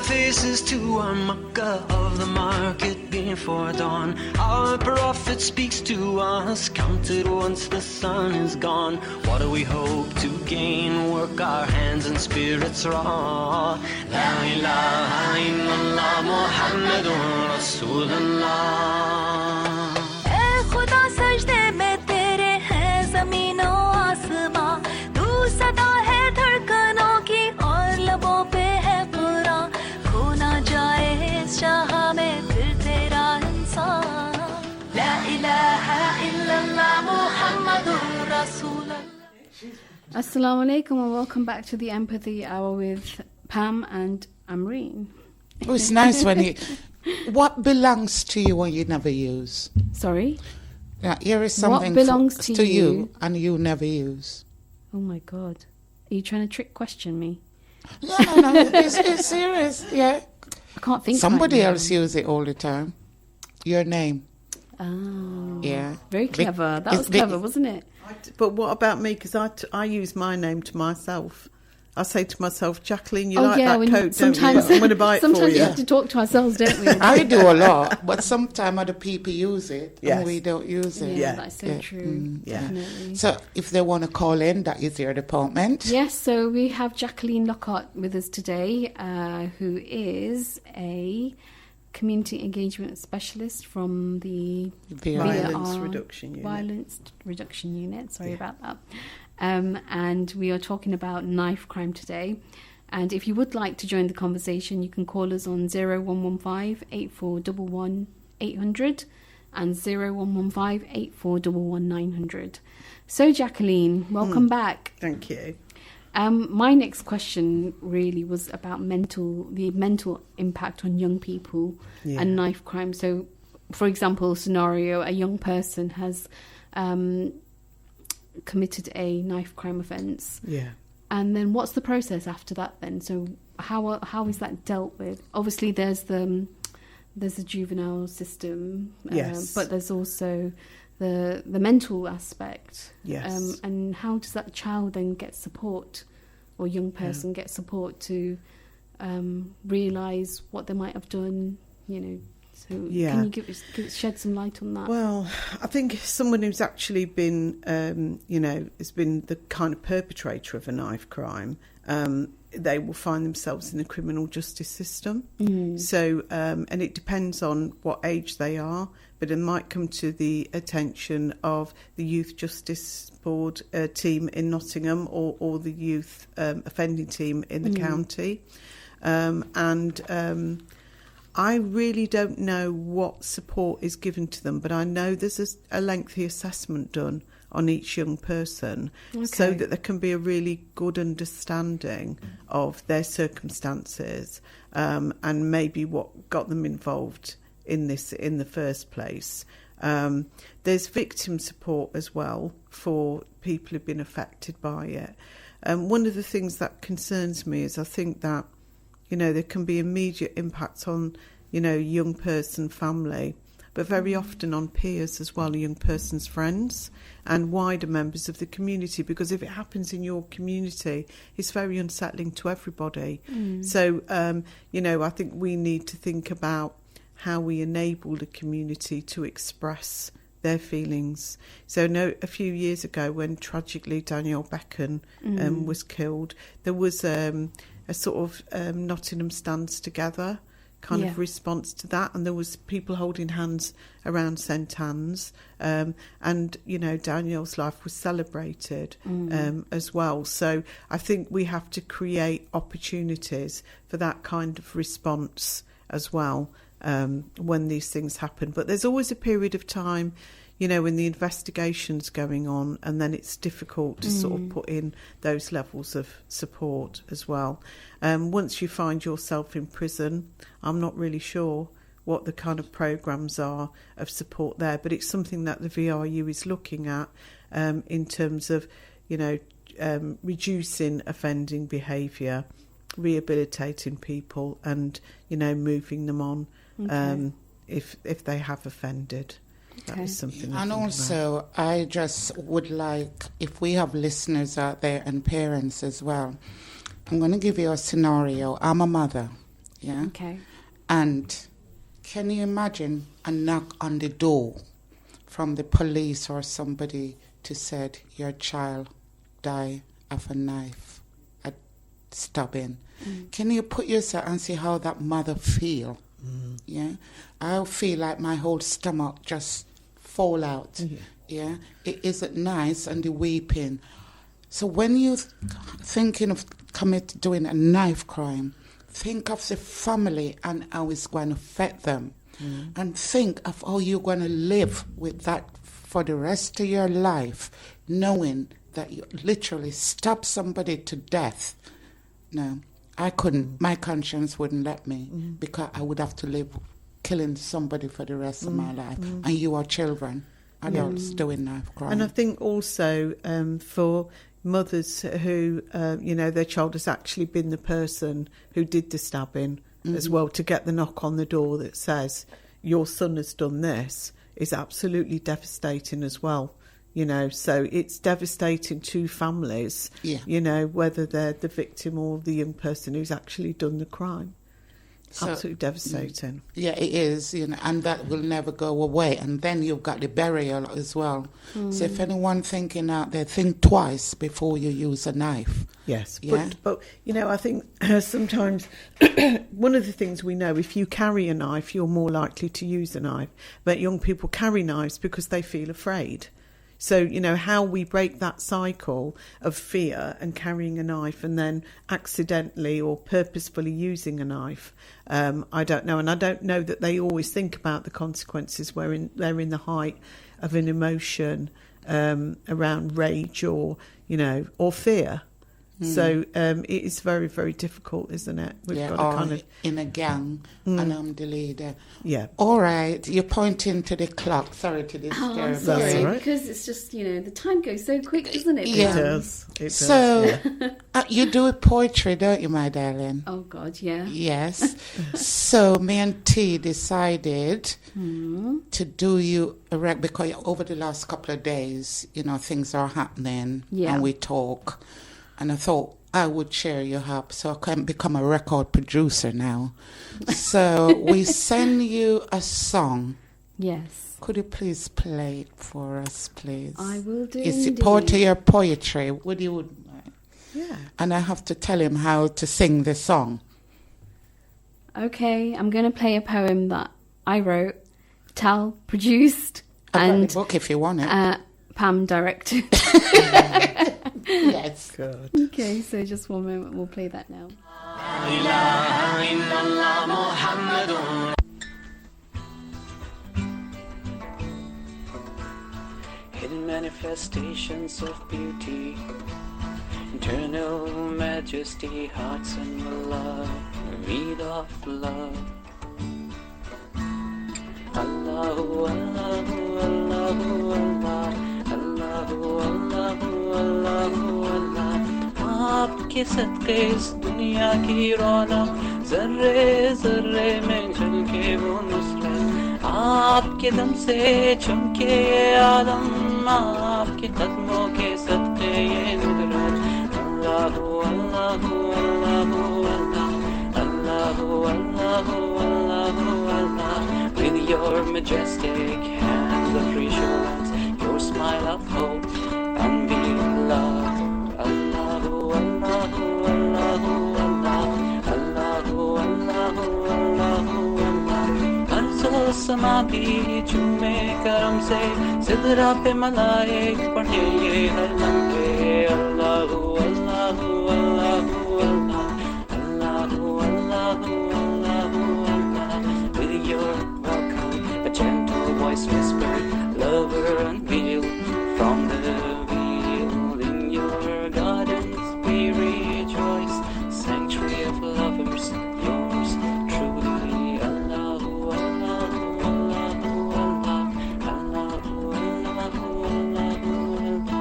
Faces to our Makkah of the market before dawn. Our prophet speaks to us, counted once the sun is gone. What do we hope to gain? Work our hands and spirits raw. La ilaha illallah Muhammadun Rasulullah. Eh Khuda sajde mein tere hai zameen o aasmaan. Tu sada hai dhadkanon ki aur labon pe hai Quran. Shaha mein phir tera insaan. La ilaha illallah Muhammadur Rasulullah. Assalamu alaikum and welcome back to the Empathy Hour with Pam and Amreen. Oh, it's nice when you... What belongs to you and you never use? Sorry? Yeah, here is something what belongs to you and you never use. Oh my God. Are you trying to trick question me? No, it's serious, yeah. I can't think. Somebody right else uses it all the time. Your name. Oh. Yeah. Very clever. That was clever, wasn't it? But what about me? Because I use my name to myself. I say to myself, Jacqueline, you like that coat, don't you? I'm going to buy it for you. Sometimes we have to talk to ourselves, don't we? I do a lot, but sometimes other people use it and we don't use it. Yeah, that's so true. Definitely. So if they want to call in, that is your department. Yes, so we have Jacqueline Lockhart with us today, who is a community engagement specialist from the Violence Reduction Unit. Sorry about that. And we are talking about knife crime today. And if you would like to join the conversation, you can call us on 0115 8411 800 and 0115 8411 900. So, Jacqueline, welcome back. Thank you. My next question really was about the mental impact on young people and knife crime. So, for example, scenario, a young person has committed a knife crime offence. Yeah. And then what's the process after that then? So how is that dealt with? Obviously there's a juvenile system, but there's also the mental aspect. Yes. And how does that child then get support, or young person get support to realise what they might have done, you know? So can you shed some light on that? Well, I think someone who's actually been, has been the kind of perpetrator of a knife crime, they will find themselves in the criminal justice system. So, and it depends on what age they are, but it might come to the attention of the Youth Justice Board team in Nottingham or the Youth Offending team in the county. I really don't know what support is given to them, but I know there's a lengthy assessment done on each young person so that there can be a really good understanding of their circumstances and maybe what got them involved in this in the first place. There's victim support as well for people who've been affected by it. One of the things that concerns me is I think that there can be immediate impacts on, young person, family, but very often on peers as well, a young person's friends and wider members of the community, because if it happens in your community, it's very unsettling to everybody. So, I think we need to think about how we enable the community to express their feelings. So a few years ago when tragically Danielle Becken was killed, there was a sort of Nottingham Stands Together kind of response to that, and there was people holding hands around St Anne's, and Danielle's life was celebrated as well. So I think we have to create opportunities for that kind of response as well when these things happen. But there's always a period of time when the investigation's going on, and then it's difficult to sort of put in those levels of support as well. Once you find yourself in prison, I'm not really sure what the kind of programmes are of support there, but it's something that the VRU is looking at in terms of, reducing offending behaviour, rehabilitating people, and moving them on if they have offended. That is something. And also, I just would like, if we have listeners out there and parents as well, I'm going to give you a scenario. I'm a mother, yeah? Okay. And can you imagine a knock on the door from the police or somebody to said your child died of a knife, a stabbing? Can you put yourself and see how that mother feel? Yeah, I feel like my whole stomach just fall out. Yeah, it isn't nice, and the weeping. So when you thinking of doing a knife crime, think of the family and how it's going to affect them, and think of how you're going to live with that for the rest of your life, knowing that you literally stabbed somebody to death. No. I couldn't. My conscience wouldn't let me, because I would have to live killing somebody for the rest of my life. And you are children, adults doing knife crime. And I think also for mothers who, their child has actually been the person who did the stabbing as well, to get the knock on the door that says your son has done this is absolutely devastating as well. So it's devastating to families, whether they're the victim or the young person who's actually done the crime. So, absolutely devastating. Yeah, it is, and that will never go away. And then you've got the burial as well. So if anyone thinking out there, think twice before you use a knife. Yes, yeah? but I think sometimes one of the things we know, if you carry a knife, you're more likely to use a knife. But young people carry knives because they feel afraid. So, how we break that cycle of fear and carrying a knife and then accidentally or purposefully using a knife, I don't know. And I don't know that they always think about the consequences where they're in the height of an emotion around rage or fear. So it is very, very difficult, isn't it? We've got to kind of in a gang, and I'm the leader. Yeah. All right, you're pointing to the clock. Sorry to disturb. I'm sorry, That's all right. because it's just the time goes so quick, doesn't it? Yeah. It does. So you do poetry, don't you, my darling? Oh God, yeah. Yes. So me and T decided to do you a because over the last couple of days, things are happening, and we talk. And I thought I would cheer you up, so I can become a record producer now. So we send you a song. Yes. Could you please play it for us, please? I will do. It's part of your poetry. Would you? Yeah. And I have to tell him how to sing the song. Okay, I'm going to play a poem that I wrote, Tal produced, I've got the book if you want it. Pam directed. Yes. Good. Okay, so just one moment, we'll play that now. Hidden manifestations of beauty, internal majesty, hearts and love, made of love. Allahu, Allahu, Allahu, Allah. Allahu, Allahu, Allahu, Allah. आपके सदक़े इस दुनिया की रौनक, ज़र्रे ज़र्रे में झलके वो नुसरत, आपके दम से चमके ये आलम, आपके कदमों के सदक़े ये Nusrat. Allahu, Allahu, Allahu, Allah. Allahu, Allahu, Allahu, Allah. With your majestic hands of reassurance, your smile of hope, unveiling love. Allahu, Allahu, Allahu, Allah. Allahu, Allahu, Allahu, Allah. Arzo sama bhi chume karam se, sidra pe malaik padhe ye har